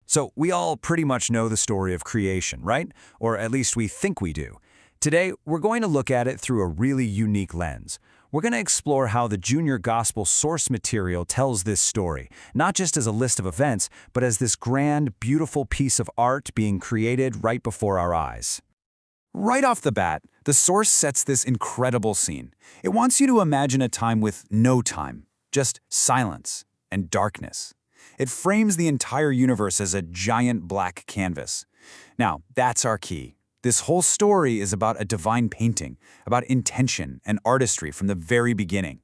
So we all pretty much know the story of creation, right? Or at least we think we do. Today, we're going to look at it through a really unique lens. We're going to explore how the Junior Gospel source material tells this story, not just as a list of events, but as this grand, beautiful piece of art being created right before our eyes. Right off the bat, the source sets this incredible scene. It wants you to imagine a time with no time, just silence and darkness. It frames the entire universe as a giant black canvas. Now, that's our key. This whole story is about a divine painting, about intention and artistry from the very beginning.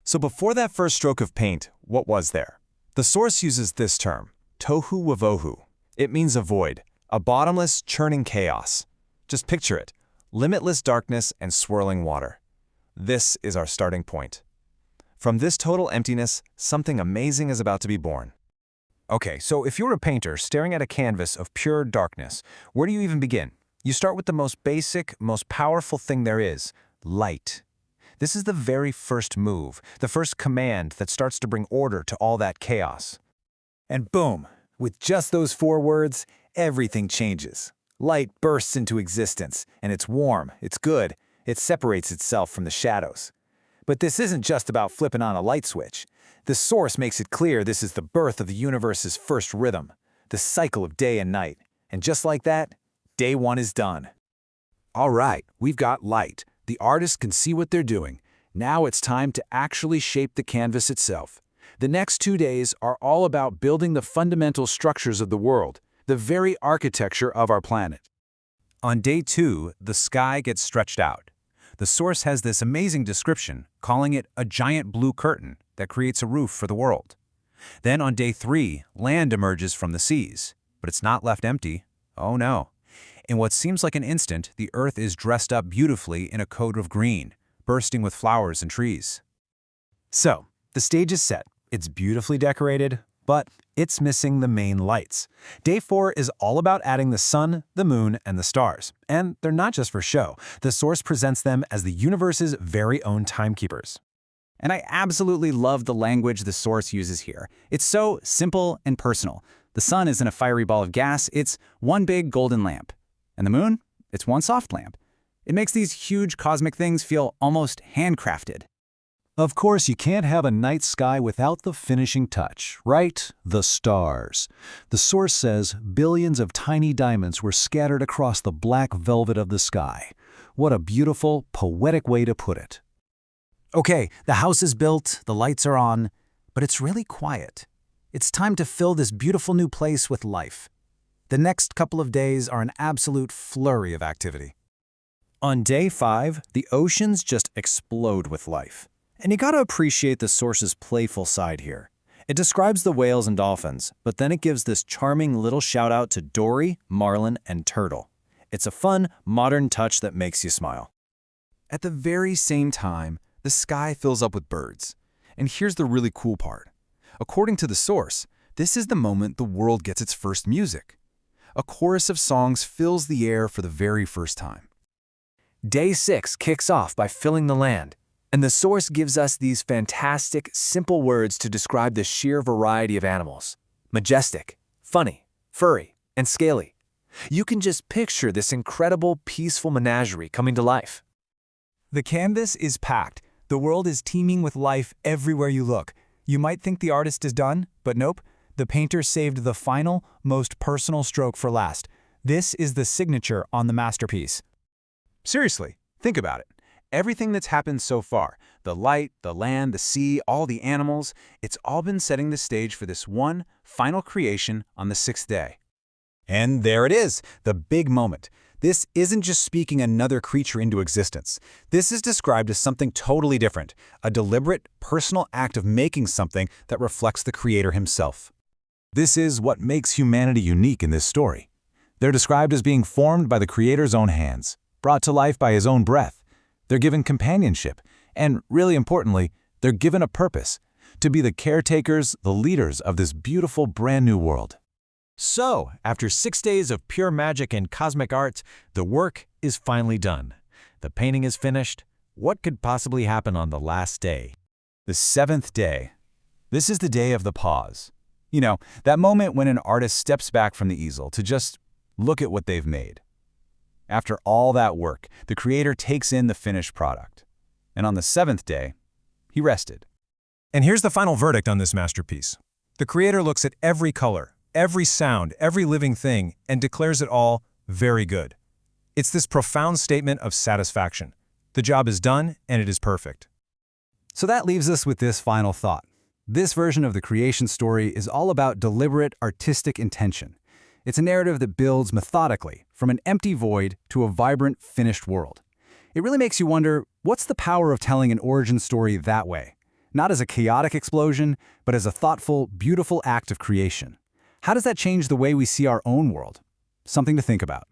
So before that first stroke of paint, what was there? The source uses this term, tohu wavohu. It means a void, a bottomless, churning chaos. Just picture it, limitless darkness and swirling water. This is our starting point. From this total emptiness, something amazing is about to be born. Okay, so if you're a painter staring at a canvas of pure darkness, where do you even begin? You start with the most basic, most powerful thing there is, light. This is the very first move, the first command that starts to bring order to all that chaos. And boom, with just those 4 words, everything changes. Light bursts into existence, and it's warm, it's good, it separates itself from the shadows. But this isn't just about flipping on a light switch. The source makes it clear this is the birth of the universe's first rhythm, the cycle of day and night. And just like that, day 1 is done. All right, we've got light. The artist can see what they're doing. Now it's time to actually shape the canvas itself. The next 2 days are all about building the fundamental structures of the world, the very architecture of our planet. On day 2, the sky gets stretched out. The source has this amazing description, calling it a giant blue curtain that creates a roof for the world. Then on day 3, land emerges from the seas, but it's not left empty. Oh no. In what seems like an instant, the earth is dressed up beautifully in a coat of green, bursting with flowers and trees. So, the stage is set. It's beautifully decorated, but it's missing the main lights. Day 4 is all about adding the sun, the moon, and the stars. And they're not just for show. The source presents them as the universe's very own timekeepers. And I absolutely love the language the source uses here. It's so simple and personal. The sun isn't a fiery ball of gas, it's one big golden lamp. And the moon? It's one soft lamp. It makes these huge cosmic things feel almost handcrafted. Of course, you can't have a night sky without the finishing touch, right? The stars. The source says billions of tiny diamonds were scattered across the black velvet of the sky. What a beautiful, poetic way to put it. Okay, the house is built, the lights are on, but it's really quiet. It's time to fill this beautiful new place with life. The next couple of days are an absolute flurry of activity. On day 5, the oceans just explode with life. And you gotta appreciate the source's playful side here. It describes the whales and dolphins, but then it gives this charming little shout out to dory, marlin, and turtle. It's a fun, modern touch that makes you smile. At the very same time, the sky fills up with birds. And here's the really cool part. According to the source, this is the moment the world gets its first music. A chorus of songs fills the air for the very first time. Day 6 kicks off by filling the land. And the source gives us these fantastic, simple words to describe the sheer variety of animals. Majestic, funny, furry, and scaly. You can just picture this incredible, peaceful menagerie coming to life. The canvas is packed. The world is teeming with life everywhere you look. You might think the artist is done, but nope. The painter saved the final, most personal stroke for last. This is the signature on the masterpiece. Seriously, think about it. Everything that's happened so far, the light, the land, the sea, all the animals, it's all been setting the stage for this one final creation on the 6th day. And there it is, the big moment. This isn't just speaking another creature into existence. This is described as something totally different, a deliberate, personal act of making something that reflects the Creator himself. This is what makes humanity unique in this story. They're described as being formed by the Creator's own hands, brought to life by His own breath. They're given companionship, and really importantly, they're given a purpose, to be the caretakers, the leaders of this beautiful brand new world. So, after 6 days of pure magic and cosmic art, the work is finally done. The painting is finished. What could possibly happen on the last day? The 7th day. This is the day of the pause. You know, that moment when an artist steps back from the easel to just look at what they've made. After all that work, the creator takes in the finished product. And on the seventh day, he rested. And here's the final verdict on this masterpiece. The creator looks at every color, every sound, every living thing, and declares it all very good. It's this profound statement of satisfaction. The job is done, and it is perfect. So that leaves us with this final thought. This version of the creation story is all about deliberate artistic intention. It's a narrative that builds methodically from an empty void to a vibrant, finished world. It really makes you wonder, what's the power of telling an origin story that way? Not as a chaotic explosion, but as a thoughtful, beautiful act of creation. How does that change the way we see our own world? Something to think about.